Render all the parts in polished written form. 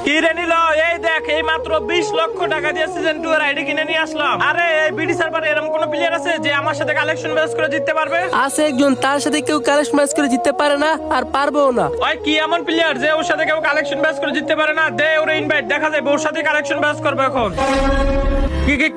কিনে নিল এই দেখ এই মাত্র 20 লক্ষ টাকা দিয়ে সিজন 2 এর আইডি কিনে নিয়ে আসলাম। আরে এই বিডি সার্ভারে এরকম কোন প্লেয়ার আছে যে আমার সাথে কালেকশন ম্যাচ করে জিততে পারবে? আছে একজন, তার সাথে কেউ কালেকশন ম্যাচ করে জিততে পারে না আর পারবেও না। ওই কি এমন প্লেয়ার যে ওর সাথে কেউ কালেকশন ম্যাচ করে জিততে পারে না? দে ওরে ইনভাইট, দেখা যায় ওর সাথে কালেকশন ম্যাচ করবে এখন।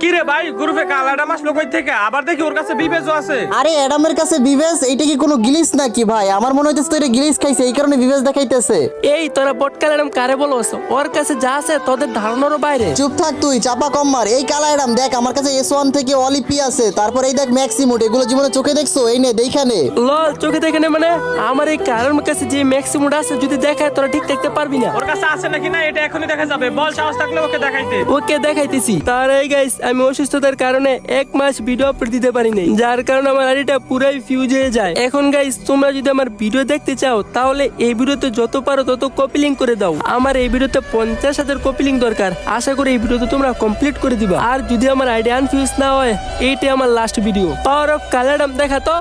কি রে ভাই, গ্রুপে কালাডা মাস লোকই থেকে আবার দেখি ওর কাছে বিবেজও আছে। আরে অ্যাডামের কাছে বিবেস, এইটা কি কোনো গ্লিচ নাকি ভাই? আমার মনে হইতেছে তো এটা গ্লিচ খাইছে, এই কারণে বিবেস দেখাইতেছে। এই তোরা বটকাল এরম কারে বলছ? ওর কাছে যা আছে তোদের ধারণারও বাইরে। চুপ থাক তুই, চাপা কম মার। এই কালা অ্যাডাম দেখ, আমার কাছে S1 থেকে অলিপি আছে, তারপর এই দেখ ম্যাক্সিমুট, এগুলো জীবনে চোখে দেখছো? এই নে দেখানে। লল চোখে দেখে নে মানে? আমার এই কারণ কাছে যে ম্যাক্সিমুট আছে যদি দেখায় তোরা ঠিক দেখতে পারবি না। ওর কাছে আছে নাকি না এটা এখনই দেখা যাবে। বল সাহস থাকলে ওকে দেখাইতে। ওকে দেখাইতেছি। তার এই গাইস আমি অসুস্থতার কারণে 1 মাস ভিডিও আপলোড দিতে পারি নাই, যার কারণে আমার আইডিটা পুরাই ফিউজ হয়ে যায়। এখন গাইস তোমরা যদি আমার ভিডিও দেখতে চাও তাহলে এই ভিডিওতে যত পারো তত কপি লিংক করে দাও। আমার এই ভিডিওতে 50,000 কপি লিংক দরকার। আশা করি এই ভিডিওতে তোমরা কমপ্লিট করে দিবা। আর যদি আমার আইডি আনফিউজ না হয়, এইটাই আমার লাস্ট ভিডিও। পাওয়ার অফ কালাডাম দেখা তো।